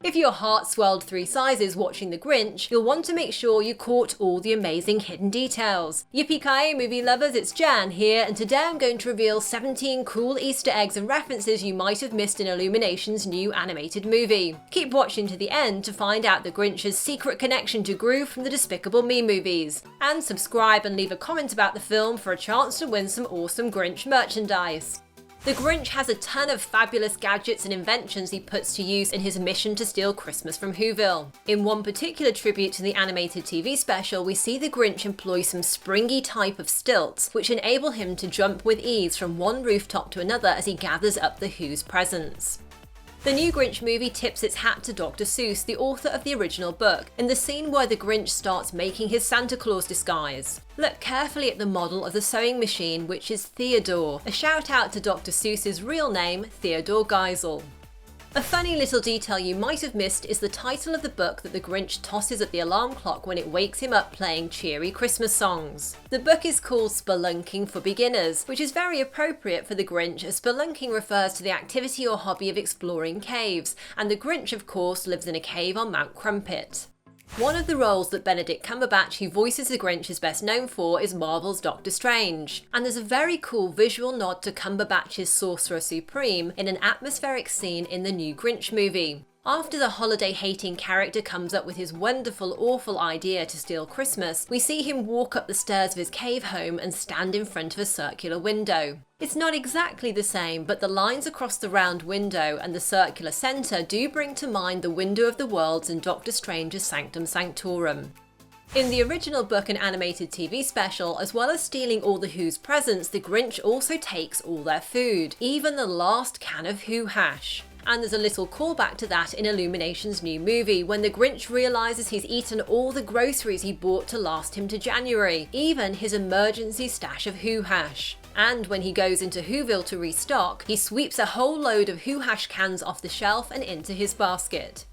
If your heart swelled 3 sizes watching The Grinch, you'll want to make sure you caught all the amazing hidden details. Yippee-ki-yay movie lovers, it's Jan here, and today I'm going to reveal 17 cool Easter eggs and references you might have missed in Illumination's new animated movie. Keep watching to the end to find out the Grinch's secret connection to Gru from the Despicable Me movies. And subscribe and leave a comment about the film for a chance to win some awesome Grinch merchandise. The Grinch has a ton of fabulous gadgets and inventions he puts to use in his mission to steal Christmas from Who-ville. In one particular tribute to the animated TV special, we see the Grinch employ some springy type of stilts, which enable him to jump with ease from one rooftop to another as he gathers up the Who's presents. The new Grinch movie tips its hat to Dr. Seuss, the author of the original book, in the scene where the Grinch starts making his Santa Claus disguise. Look carefully at the model of the sewing machine, which is Theodore, a shout out to Dr. Seuss's real name, Theodore Geisel. A funny little detail you might have missed is the title of the book that the Grinch tosses at the alarm clock when it wakes him up playing cheery Christmas songs. The book is called Spelunking for Beginners, which is very appropriate for the Grinch, as spelunking refers to the activity or hobby of exploring caves, and the Grinch of course lives in a cave on Mount Crumpet. One of the roles that Benedict Cumberbatch, who voices the Grinch, is best known for is Marvel's Doctor Strange, and there's a very cool visual nod to Cumberbatch's Sorcerer Supreme in an atmospheric scene in the new Grinch movie. After the holiday-hating character comes up with his wonderful, awful idea to steal Christmas, we see him walk up the stairs of his cave home and stand in front of a circular window. It's not exactly the same, but the lines across the round window and the circular centre do bring to mind the Window of the Worlds in Doctor Strange's Sanctum Sanctorum. In the original book and animated TV special, as well as stealing all the Who's presents, the Grinch also takes all their food, even the last can of Who hash. And there's a little callback to that in Illumination's new movie, when the Grinch realises he's eaten all the groceries he bought to last him to January, even his emergency stash of Who hash. And when he goes into Whoville to restock, he sweeps a whole load of Who hash cans off the shelf and into his basket.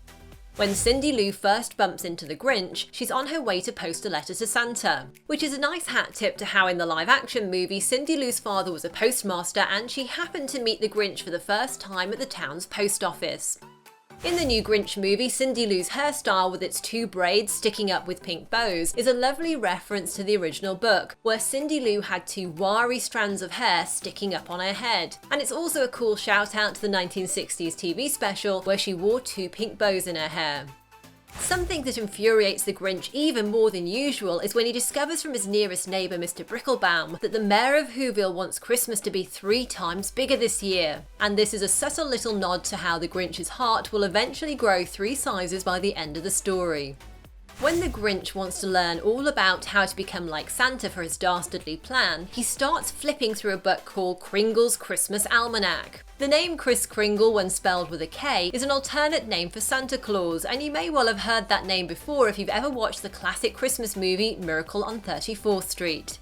When Cindy Lou first bumps into the Grinch, she's on her way to post a letter to Santa, which is a nice hat tip to how in the live-action movie Cindy Lou's father was a postmaster and she happened to meet the Grinch for the first time at the town's post office. In the new Grinch movie, Cindy Lou's hairstyle with its 2 braids sticking up with pink bows is a lovely reference to the original book, where Cindy Lou had 2 wiry strands of hair sticking up on her head. And it's also a cool shout out to the 1960s TV special where she wore 2 pink bows in her hair. Something that infuriates the Grinch even more than usual is when he discovers from his nearest neighbour Mr. Bricklebaum that the mayor of Whoville wants Christmas to be 3 times bigger this year. And this is a subtle little nod to how the Grinch's heart will eventually grow 3 sizes by the end of the story. When the Grinch wants to learn all about how to become like Santa for his dastardly plan, he starts flipping through a book called Kringle's Christmas Almanac. The name Kris Kringle, when spelled with a K, is an alternate name for Santa Claus, and you may well have heard that name before if you've ever watched the classic Christmas movie Miracle on 34th Street.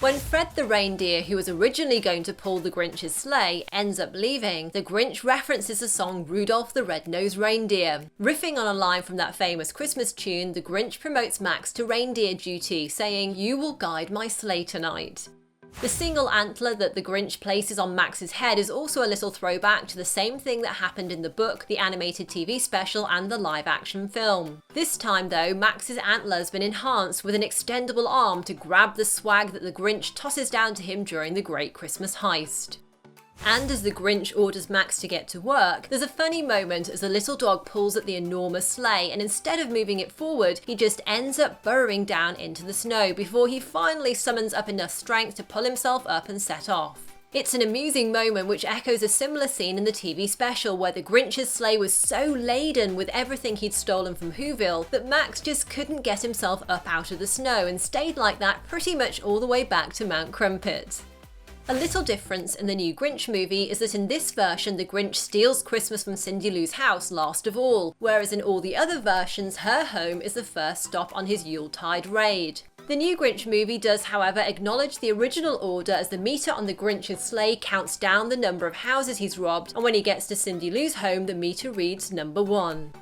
When Fred the reindeer, who was originally going to pull the Grinch's sleigh, ends up leaving, the Grinch references the song Rudolph the Red-Nosed Reindeer. Riffing on a line from that famous Christmas tune, the Grinch promotes Max to reindeer duty, saying, "You will guide my sleigh tonight." The single antler that the Grinch places on Max's head is also a little throwback to the same thing that happened in the book, the animated TV special, and the live-action film. This time though, Max's antler has been enhanced with an extendable arm to grab the swag that the Grinch tosses down to him during the Great Christmas Heist. And as the Grinch orders Max to get to work, there's a funny moment as the little dog pulls at the enormous sleigh, and instead of moving it forward, he just ends up burrowing down into the snow before he finally summons up enough strength to pull himself up and set off. It's an amusing moment which echoes a similar scene in the TV special where the Grinch's sleigh was so laden with everything he'd stolen from Whoville that Max just couldn't get himself up out of the snow and stayed like that pretty much all the way back to Mount Crumpet. A little difference in the new Grinch movie is that in this version the Grinch steals Christmas from Cindy Lou's house last of all, whereas in all the other versions her home is the first stop on his Yuletide raid. The new Grinch movie does, however, acknowledge the original order as the meter on the Grinch's sleigh counts down the number of houses he's robbed, and when he gets to Cindy Lou's home the meter reads number 1.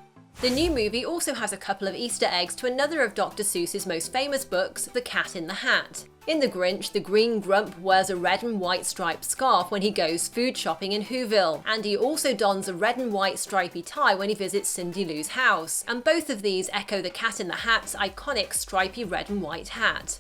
The new movie also has a couple of Easter eggs to another of Dr. Seuss's most famous books, The Cat in the Hat. In The Grinch, the green grump wears a red and white striped scarf when he goes food shopping in Whoville, and he also dons a red and white stripy tie when he visits Cindy Lou's house, and both of these echo the Cat in the Hat's iconic stripy red and white hat.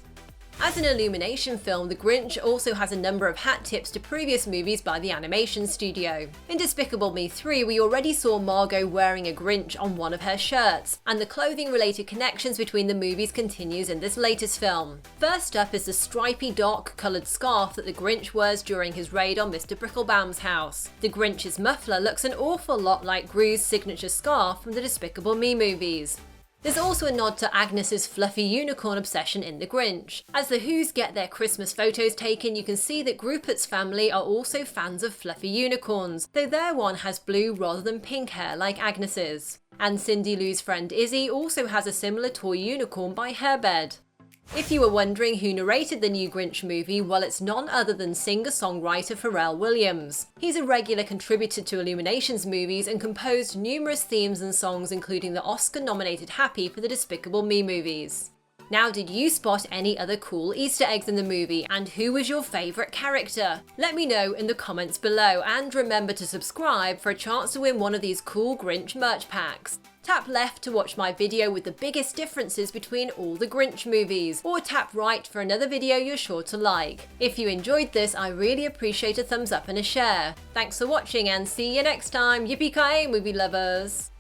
As an Illumination film, The Grinch also has a number of hat tips to previous movies by the animation studio. In Despicable Me 3, we already saw Margot wearing a Grinch on one of her shirts, and the clothing-related connections between the movies continues in this latest film. First up is the stripy dark-coloured scarf that the Grinch wears during his raid on Mr. Bricklebaum's house. The Grinch's muffler looks an awful lot like Gru's signature scarf from the Despicable Me movies. There's also a nod to Agnes's fluffy unicorn obsession in The Grinch. As the Who's get their Christmas photos taken, you can see that Crumpet's family are also fans of fluffy unicorns, though their one has blue rather than pink hair like Agnes's. And Cindy Lou's friend Izzy also has a similar toy unicorn by her bed. If you were wondering who narrated the new Grinch movie, well, it's none other than singer-songwriter Pharrell Williams. He's a regular contributor to Illumination's movies and composed numerous themes and songs, including the Oscar-nominated Happy for the Despicable Me movies. Now, did you spot any other cool Easter eggs in the movie, and who was your favourite character? Let me know in the comments below, and remember to subscribe for a chance to win one of these cool Grinch merch packs. Tap left to watch my video with the biggest differences between all the Grinch movies, or tap right for another video you're sure to like. If you enjoyed this, I really appreciate a thumbs up and a share. Thanks for watching and see you next time. Yippee-ki-yay, movie lovers!